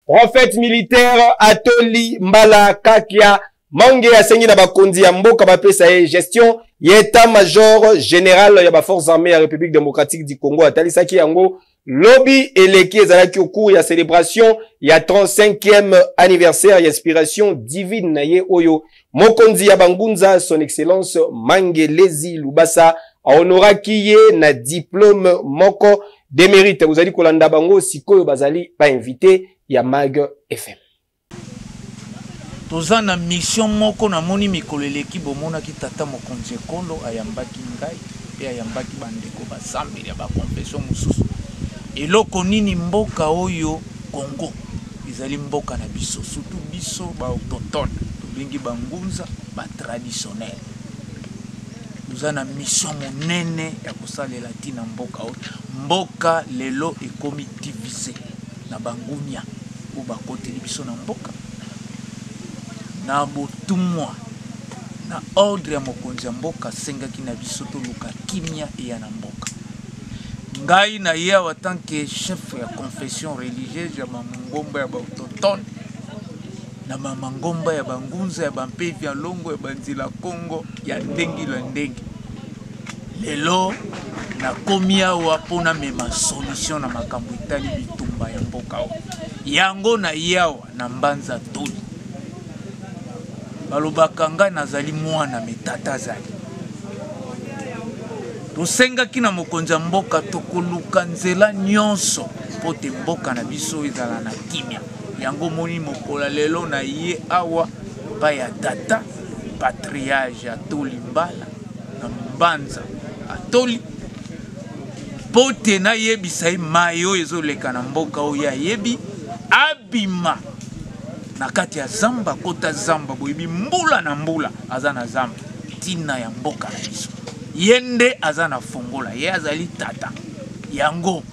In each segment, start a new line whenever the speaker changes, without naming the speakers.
Prophète militaire Atoli Mbala Kakia Mange asengi na bakonzi ya mboka bapesa ye gestion l'état-major général ya ba forces armées ya République démocratique du Congo atalisaki yango lobby eleki ezalaki au cours ya célébration ya 35e anniversaire ya inspiration divine na ye oyo mokonzi ya bangunza son excellence Mangelezi Lubasa honoraki ye na diplôme moko de mérite. Vous allez kolanda bango sikoyo bazali ba invité ya Mag FM.
Toza na mission moko na moni mikoleleki bomona ki tata mokonzi ekolo ayambaki ngai pe ayambaki bandeko basambeli ya ba confession mususu. Eloko nini mboka oyo Congo izali mboka na biso surtout biso ba autochtone tobengi bangunza ba traditionnel. Toza na mission monene ya kosalela tina mboka oyo. Mboka lelo ekomi divisé na bangunya ou bakoteli biso na mboka. Na botumwa na ordre ya mokonzi ya mboka sengaki na biso toluka kimia eya na mboka. Ngai na ye en tant que chef ya confession religieuse ya mangomba ya autochtone na mangomba ya bangunza ya bampevi ya longo ya banzila Congo ya ndengi la ndengi. Lelo na komia wa pona mema solution na makambo itali bitumba ya mboka o. Yango na yawa na mbanza toli. Balobaka nga nazali mwana metata zali. Tosenga kina mokonzi ya mboka tokoluka nzela nyonso pote mboka na biso ezala na kimia. Yango moni mokola lelo na ye awa pa ya tata patriage Atoli Mbala na mbanza Atoli pote na yebisa ye mayo ezoleka na mboka oyo yebi abima na kati ya zamba kota zamba boyebi mbula na mbula azana zamba tina ya mboka na biso yende azana fongola ye azali tata yango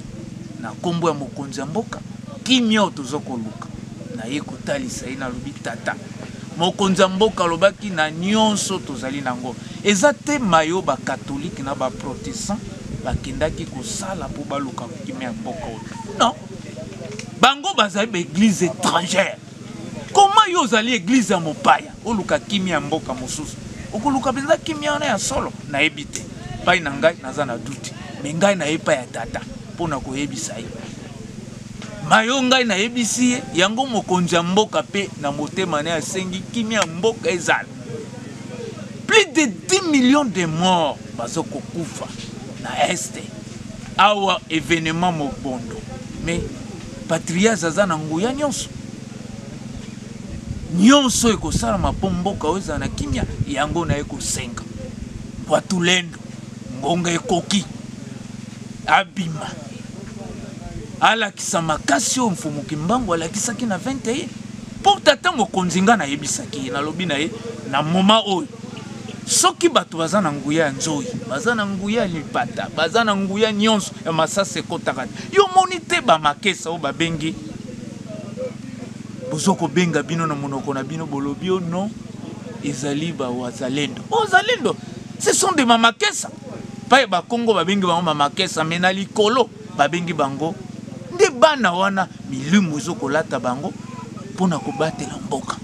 na kombo ya mokonzi ya mboka kimia tozokoluka na ye kotalisa ye na lobi tata mokonzi ya mboka lobaki na nyonso tozali nango ezate mayo ba catholique na ba protestant bakendaki kosala po baluka kimia ya mboka oyo non bango bazali ba église étrangère. Comment yo zali église ya mopaya oluka kimia mboka mosusu okoluka benza kimia na ya solo na ebite pai na ngai naza na duti me ngai na epa ya tata pona ko yebisa ye mayo ngai na yebisi yango mokonzi ya mboka pe na motema na asengi kimia mboka ezala plus de 10 millions de morts bazoko kufa na este awa événement mobondo mais patria zaza na nguya nyonso nyonso ekosala mapomboka oza na kimia yango na ekosenga Bwatulendo ngonga ekoki abima alakisa makasi o mfumuki mbangu alakisaki na 21 pour tata mokonzi nga na yebisaki na lobi na ye na moma oyo soki bato baza na nguya ya nzoi baza na nguya ya lipata baza na nguya nyonso ya masase ekotaka yo moni te bamakesa o babengi bozoko benga bino na monoko na bino bolobio non ezali ba wazalendo wazalendo ce sont des mamakesa pa ba Congo babengi bango mamakesa mena likolo babengi bango nde bana wana milimu zoko lata bango pona kobatela mboka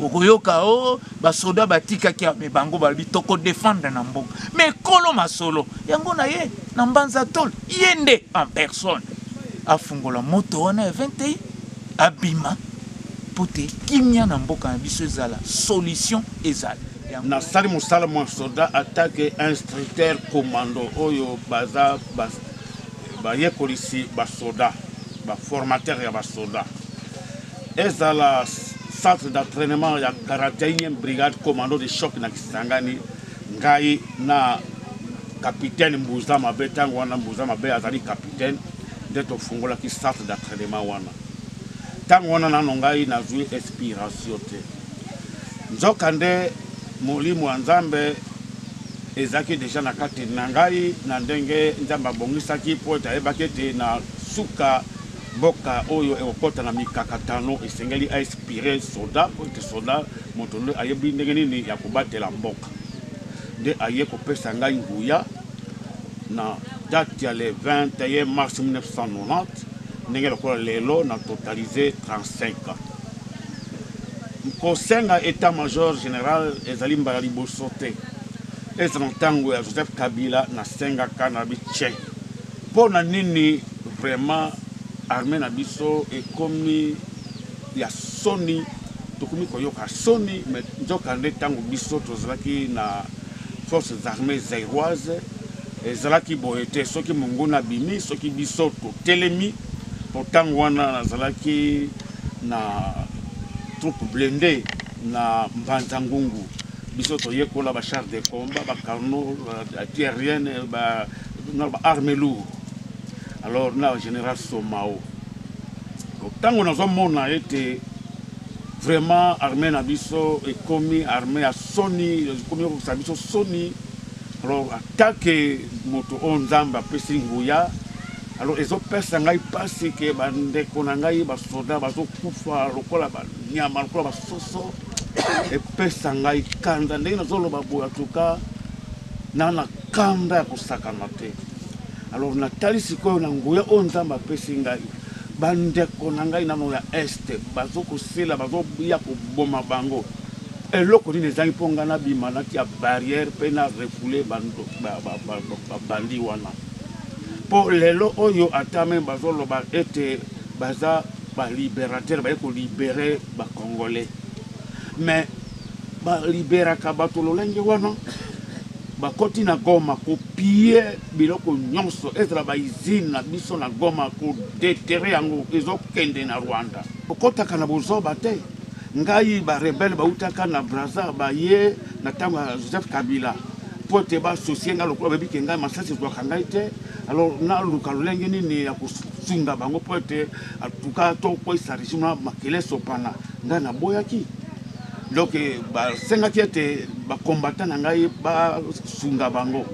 okoyoka o basoda batika kia me bango balbi toko défendre na mboka mais kolo masolo yango na ye na mbanza tol yende en personne afungola moto wana ya 21 abima pote kimia na mboka na biso ezala solution ezala
na sali musala mwa soda attaque instructeur commando oyo baza bayekolisi basoda ba formateur ya basoda ezala centre d'entraînement ya 41e brigade commando de choc na Kisangani ngai na capitaine Mbuza Mabe tango wana Mbuza Mabe azali capitaine de to fungola ki centre d'entraînement wana tango wana nano ngai na zui inspiration te nzokande Molimo Nzambe ezaki deja na kati na ngai na ndenge Nzamba bongisaki po etayebaki te na suka boka oyo ekokota na mikakatano esengeli a inspiré soda po te soda motondo ayebi ndenge nini ya kobatela mboka nde aye kopesa ngai nguya na date ya le 21 mars 1990 ndenge lokola lelo na totalisé 35 ans. Kosenga état-major général ezali mbala liboso te. Ezala ntango ya Joseph Kabila na sengaka na biche. Pona nini vraiment armée na biso ekomi ya soni tokomi koyoka soni mais nzoka nde ntango biso tozalaki na forces armées zaïroises ezalaki boye te soki monguna bimi soki biso totelemi po ntango wana nazalaki na troupe blindée na Mbanza Ngungu biso toyekola ba char de combat ba carno aérienne ba armée lourde. Alors na général Somao ntango nazomona ete vraiment armée na biso ekomi armée ya soni ekomi kosa biso soni. Alors attaque moto o nzambe apesi nguya. Alors ezopesa ngai pasi ke bandeko na ngai basoda bazokufa lokola banyama lokola basoso epesa ngai kanda ndenge nazoloba boya tuka nana kanda ya kosakana te. Alors natali sikoyo na nguya o nzambe apesi ngai bandeko na ngai nano ya este bazokosela bazoya koboma bango eloko nini ezangi mpo nga nabima natia barrière mpe na refule bandi wana mpo lelo oyo ata me bazoloba ete baza balibérateur baye kolibere bacongolais mais baliberaka bato lolenge wana bakoti na Goma kopie biloko nyonso ezala baizine na biso na Goma kodetere yango ezokende na Rwanda okotaka na bozoba te. Ngai ba rebelle bautaka na Brazza baye na ntango ya Joseph Kabila po te basosie nga lokola bayebi ke ngai masasi ezwaka ngai te. Alors naluka lolenge nini ya kosunga bango po ete atuka tokwesa régime na makele sopana ngai naboyaki. Donc basengaki ete bakombata na ngai basunga bango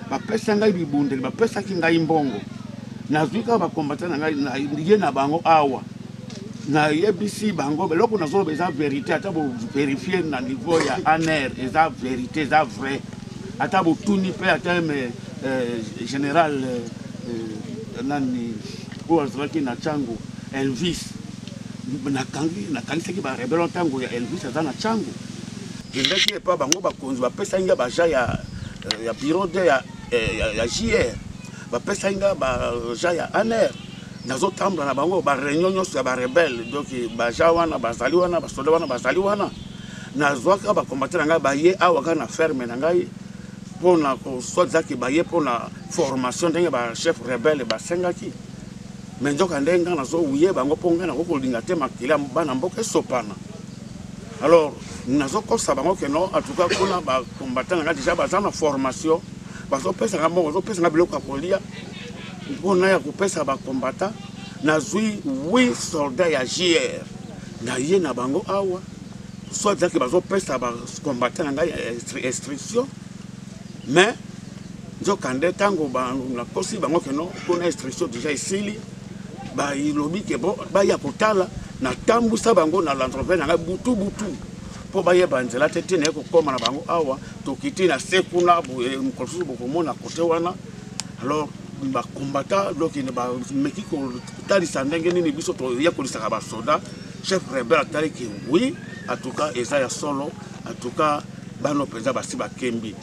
bapesa ngai bibundeli bapesaki ngai mbongo nazwi kaka bakombata na ngai ye na bango awa na yebisi bango beloko nazoloba eza vérité ata bovérifie na niveau ya ANR eza vérité eza vrai ata botuni mpe ata me général nani oyo azalaki na Tchango Elvis nakangisaki barebelo ntango ya Elvis aza na Tchango kendaki epa bango bakonzi bapesaki nga baja ya bureau de ya JR bapesaki nga baja ya ANR nazotambola na bango bareunion nyonso ya barebele donc baja wana bazali wana basoda wana bazali wana nazwaka bakombate na ngai baye awa kaka na ferme na ngai mpona koswazaki baye mpona formation ndenge bachef rebele basengaki me nzoka ndenge nga nazowuye bango mpo ngai nakokolinga te makila bana mboka esopana. Alors nazokosa bango keno atuka kuna bakombate na ngai deja baza na formation bazopesanga mbongo bazopesanga biloko ya kolia mpona ya kopesa bakombata nazwi 8 soldat ya JR na ye na bango awa soit zaki bazopesa bakombata na ngai instruction mais nzoka nde ntango nakosi bango keno mpona instruction deja esili bailobi ke bo baya kotala natambwisa bango na l'entreprise na ngai butu mpo bayeba nzela te te naye kokóma na bango awa tokiti na se kuna mokolo susu bokomona kote wana. Alors bakombata donc bameki kotalisa ndenge nini biso toyakolisaka basoda chef rebelle ataliki oui en tout cas eza ya solo en tout cas bano mpenza basi bakembi